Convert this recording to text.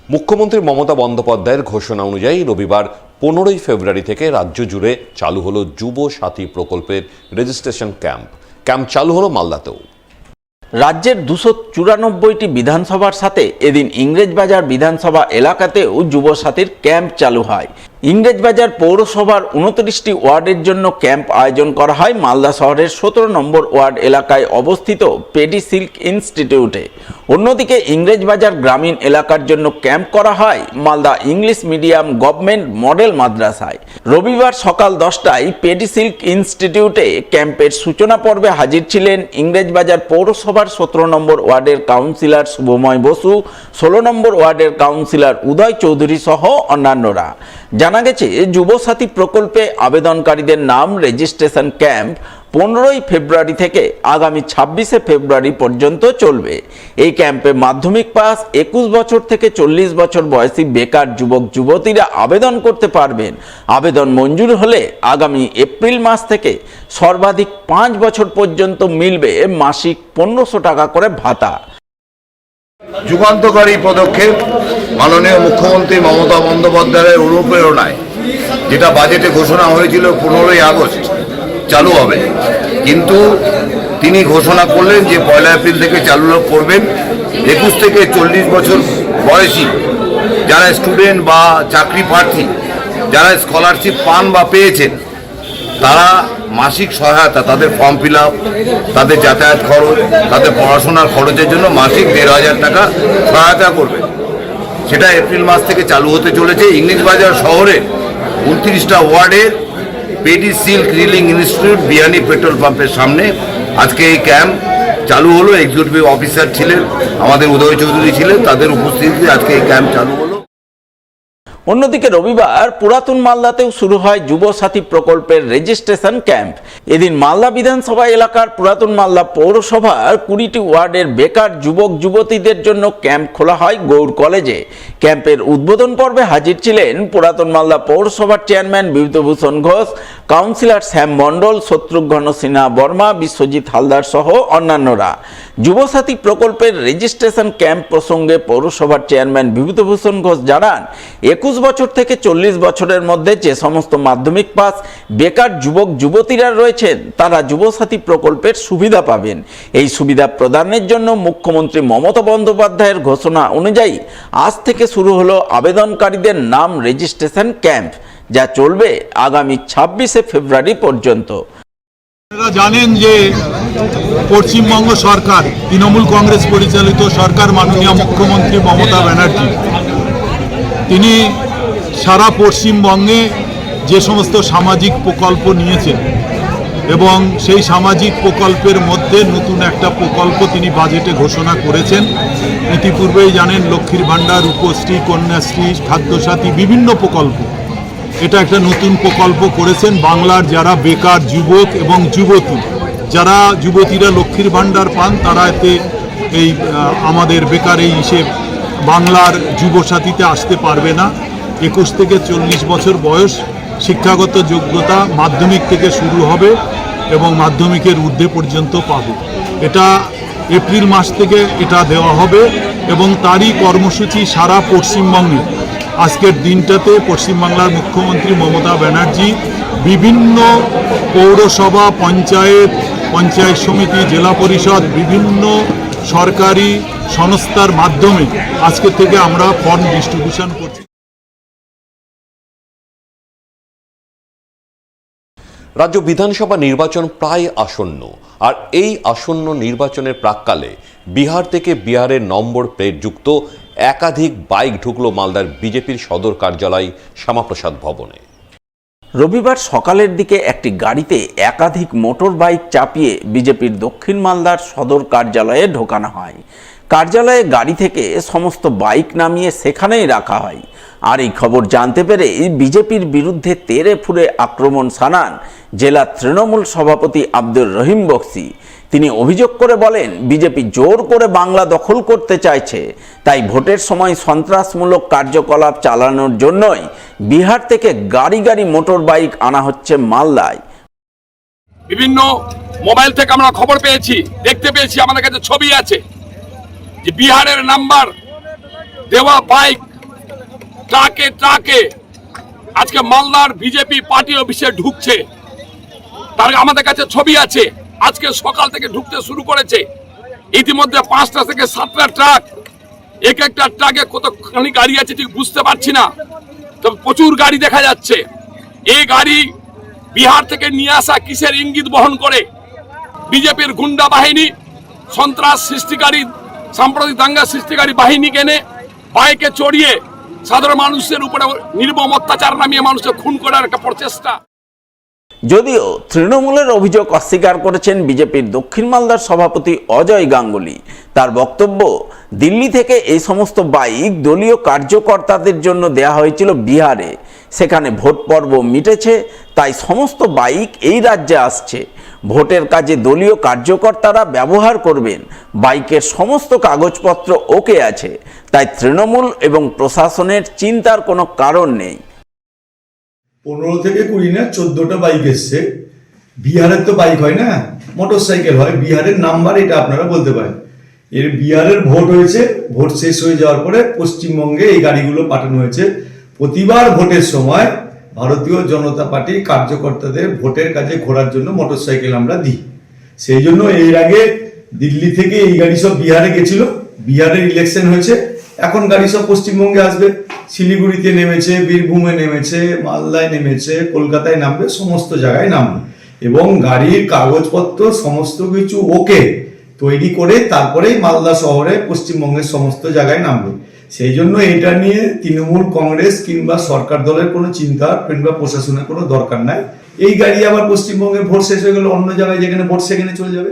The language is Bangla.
মুখ্যমন্ত্রী মমতা বন্দ্যোপাধ্যায়ের ঘোষণা অনুযায়ী রবিবার 15ই ফেব্রুয়ারি থেকে রাজ্য জুড়ে চালু হলো যুব সাথী প্রকল্পের রেজিস্ট্রেশন ক্যাম্প চালু হলো মালদাতেও। রাজ্যের 294টি বিধানসভার সাথে এদিন ইংরেজবাজার বিধানসভা এলাকাতেও যুব সাথীর ক্যাম্প চালু হয়। ইংরেজবাজার পৌরসভার 29টি ওয়ার্ডের জন্য ক্যাম্প আয়োজন করা হয় মালদা শহরের 17 নম্বর ওয়ার্ড এলাকায় অবস্থিত পেডি সিল্ক ইনস্টিটিউটে। অন্যদিকে ইংরেজবাজার গ্রামীণ এলাকার জন্য ক্যাম্প করা হয় Malda English medium government model মাদ্রাসায়। রবিবার সকাল 10টায় পেডি সিল্ক ইনস্টিটিউটে ক্যাম্পের সূচনা পর্বে হাজির ছিলেন ইংরেজবাজার পৌরসভার 17 নম্বর ওয়ার্ডের কাউন্সিলর শুভময় বসু, 16 নম্বর ওয়ার্ডের কাউন্সিলর উদয় চৌধুরী সহ অন্যান্যরা। জানা গেছে যুবসাথী প্রকল্পে আবেদনকারীদের নাম রেজিস্ট্রেশন ক্যাম্প 15ই ফেব্রুয়ারি থেকে আগামী 26শে ফেব্রুয়ারি পর্যন্ত চলবে। এই ক্যাম্পে মাধ্যমিক পাস 21 বছর থেকে 40 বছর বয়সী বেকার যুবক যুবতীরা আবেদন করতে পারবেন। আবেদন মঞ্জুর হলে আগামী এপ্রিল মাস থেকে সর্বাধিক 5 বছর পর্যন্ত মিলবে মাসিক 1500 টাকা করে ভাতা। যুগান্তকারী পদক্ষেপ মাননীয় মুখ্যমন্ত্রী মমতা বন্দ্যোপাধ্যায়ের অনুপ্রেরণায় যেটা বাজেটে ঘোষণা হয়েছিল 15ই আগস্ট চালু হবে, কিন্তু তিনি ঘোষণা করলেন যে 1 এপ্রিল থেকে চালু করবেন 21 থেকে 40 বছর বয়সী যারা স্টুডেন্ট বা চাকরি প্রার্থী, যারা স্কলারশিপ পান বা পেয়েছেন, তারা মাসিক সহায়তা, তাদের ফর্ম ফিল আপ, তাদের যাতায়াত খরচ, তাদের পড়াশোনার খরচের জন্য মাসিক 1500 টাকা সহায়তা করবে। সেটা এপ্রিল মাস থেকে চালু হতে চলেছে। ইংরেজবাজার শহরে 29টা ওয়ার্ডের paddy silk reeling institute বিয়ানি petrol পাম্পের সামনে আজকে এই ক্যাম্প চালু হলো। এক্সিকিউটিভ অফিসার ছিলেন, আমাদের উদয় চৌধুরী ছিলেন, তাদের উপস্থিতিতে আজকে এই ক্যাম্প চালু হলো। অন্যদিকে রবিবার পুরাতন মালদাতেও শুরু হয় যুব সাথী প্রকল্পের রেজিস্ট্রেশন ক্যাম্প। এদিন মালদা বিধানসভা এলাকার পুরাতন মালদা পৌরসভার 20টি ওয়ার্ডের বেকার যুবক যুবতীদের জন্য ক্যাম্প খোলা হয় গৌড় কলেজে। ক্যাম্পের উদ্বোধন পর্বে হাজির ছিলেন পুরাতন মালদা পৌরসভার চেয়ারম্যান বিভূতিভূষণ ঘোষ, কাউন্সিলর শ্যাম মণ্ডল, শত্রুঘ্ন সিনহা বর্মা, বিশ্বজিৎ হালদার সহ অন্যান্যরা। যুবসাথী প্রকল্পের রেজিস্ট্রেশন ক্যাম্প প্রসঙ্গে পৌরসভার চেয়ারম্যান বিভূতিভূষণ ঘোষ জানান, 21 বছর থেকে 40 বছরের মধ্যে যে সমস্ত মাধ্যমিক পাস বেকার যুবক যুবতীরা রয়েছেন তারা যুবসাথী প্রকল্পের সুবিধা পাবেন। এই সুবিধা প্রদানের জন্য মুখ্যমন্ত্রী মমতা বন্দ্যোপাধ্যায়ের ঘোষণা অনুযায়ী আজ থেকে শুরু হলো আবেদনকারীদের নাম রেজিস্ট্রেশন ক্যাম্প, যা চলবে আগামী 26শে ফেব্রুয়ারি পর্যন্ত। আপনারা জানেন যে পশ্চিমবঙ্গ সরকার, তৃণমূল কংগ্রেস পরিচালিত সরকার, মাননীয় মুখ্যমন্ত্রী মমতা ব্যানার্জি, তিনি সারা পশ্চিমবঙ্গে যে সমস্ত সামাজিক প্রকল্প নিয়েছেন এবং সেই সামাজিক প্রকল্পের মধ্যে নতুন একটা প্রকল্প তিনি বাজেটে ঘোষণা করেছেন। ইতিপূর্বেই জানেন লক্ষ্মীর ভাণ্ডার, রূপশ্রী, কন্যাশ্রী, খাদ্যসাথী, বিভিন্ন প্রকল্প। এটা একটা নতুন প্রকল্প করেছেন। বাংলার যারা বেকার যুবক এবং যুবতী, যারা যুবতীরা লক্ষ্মীর ভাণ্ডার পান, তারা এতে এই আমাদের বেকার এই হিসেব বাংলার যুবসাথীতে আসতে পারবে না। 21 থেকে 40 বছর বয়স, শিক্ষাগত যোগ্যতা মাধ্যমিক থেকে শুরু হবে এবং মাধ্যমিকের ঊর্ধ্বে পর্যন্ত পাবে। এটা এপ্রিল মাস থেকে এটা দেওয়া হবে এবং তারই কর্মসূচি সারা পশ্চিমবঙ্গে। আজকের দিনটাতে পশ্চিমবাংলার মুখ্যমন্ত্রী মমতা ব্যানার্জি বিভিন্ন পৌরসভা, পঞ্চায়েত সমিতি, জেলা পরিষদ, বিভিন্ন সরকারি সংস্থার মাধ্যমে আজকে থেকে আমরা ফর্ম ডিস্ট্রিবিউশন করছি। রাজ্য বিধানসভা নির্বাচন প্রায় আসন্ন, আর এই আসন্ন নির্বাচনের প্রাক্কালে বিহার থেকে বিহারের নম্বর প্লেট যুক্ত একাধিক বাইক ঢুকলো মালদার বিজেপির সদর কার্যালয় শ্যামাপ্রসাদ ভবনে। রবিবার সকালের দিকে একটি গাড়িতে একাধিক মোটর বাইক চাপিয়ে বিজেপির দক্ষিণ মালদার সদর কার্যালয়ে ঢোকানো হয়। কার্যালয়ে গাড়ি থেকে সমস্ত বাইক নামিয়ে সেখানেই রাখা হয়। আর এই খবর জানতে পেরে বিজেপির বিরুদ্ধে তেড়ে ফুঁড়ে আক্রমণ শানান জেলা তৃণমূল সভাপতি আব্দুর রহিম বক্সি। তিনি অভিযোগ করে বলেন, বিজেপি জোর করে বাংলা দখল করতে চাইছে, তাই ভোটের সময় সন্ত্রাসমূলক কার্যকলাপ চালানোর জন্যই বিহার থেকে গাড়ি গাড়ি মোটর বাইক আনা হচ্ছে মালদায়। বিভিন্ন মোবাইল থেকে আমরা খবর পেয়েছি, দেখতে পেয়েছি, আমাদের কাছে ছবি আছে যে বিহারের নাম্বার দেওয়া বাইক ট্রাকে ট্রাকে আজকে মালদার বিজেপি পার্টি অফিসে ঢুকছে। তার আমাদের কাছে ছবি আছে, আজকে সকাল থেকে ঢুকতে শুরু করেছে। ইতিমধ্যে 5টা থেকে 7টা ট্রাক, এক একটা ট্রাকে কতখানি গাড়ি আছে ঠিক বুঝতে পারছি না, তবে প্রচুর গাড়ি দেখা যাচ্ছে। এই গাড়ি বিহার থেকে নিয়ে আসা কিসের ইঙ্গিত বহন করে? বিজেপির গুন্ডা বাহিনী, সন্ত্রাস সৃষ্টিকারী, সাম্প্রদায়িক দাঙ্গা সৃষ্টিকারী বাহিনীকে এনে বাইকে চড়িয়ে সাধারণ মানুষের উপরে নির্মম অত্যাচার নামিয়ে মানুষকে খুন করার একটা প্রচেষ্টা। যদিও তৃণমূলের অভিযোগ অস্বীকার করেছেন বিজেপির দক্ষিণ মালদার সভাপতি অজয় গাঙ্গুলি। তার বক্তব্য, দিল্লি থেকে এই সমস্ত বাইক দলীয় কার্যকর্তাদের জন্য দেয়া হয়েছিল বিহারে, সেখানে ভোট পর্ব মিটেছে, তাই সমস্ত বাইক এই রাজ্যে আসছে। ভোটের কাজে দলীয় কার্যকর্তারা ব্যবহার করবেন, বাইকের সমস্ত কাগজপত্র ওকে আছে, তাই তৃণমূল এবং প্রশাসনের চিন্তার কোনো কারণ নেই। 15 থেকে 20 না 14টা বাইক এসছে। বিহারের তো বাইক হয় না, মোটর সাইকেল হয়। বিহারের নাম্বার এটা আপনারা বলতে পারেন। এর বিহারের ভোট হয়েছে, ভোট শেষ হয়ে যাওয়ার পরে পশ্চিমবঙ্গে এই গাড়িগুলো পাঠানো হয়েছে। প্রতিবার ভোটের সময় ভারতীয় জনতা পার্টি কার্যকর্তাদের ভোটের কাজে ঘোরার জন্য মোটর সাইকেল আমরা দিই। সেই জন্য এর আগে দিল্লি থেকে এই গাড়ি সব বিহারে গেছিল, বিহারের ইলেকশন হয়েছে, এখন গাড়ি সব পশ্চিমবঙ্গে আসবে। শিলিগুড়িতে নেমেছে, বীরভূমে নেমেছে, মালদায় নেমেছে, কলকাতায় নামবে, সমস্ত জায়গায় নামবে এবং গাড়ির কাগজপত্র সমস্ত কিছু ওকে তৈরি করে তারপরেই মালদা শহরে পশ্চিমবঙ্গের সমস্ত জায়গায় নামবে। সেই জন্য এটা নিয়ে তৃণমূল কংগ্রেস কিংবা সরকার দলের কোনো চিন্তা কিংবা প্রশাসনের কোনো দরকার নাই। এই গাড়ি আবার পশ্চিমবঙ্গে ভোট শেষ হয়ে গেলে অন্য জায়গায় যেখানে ভোট সেখানে চলে যাবে।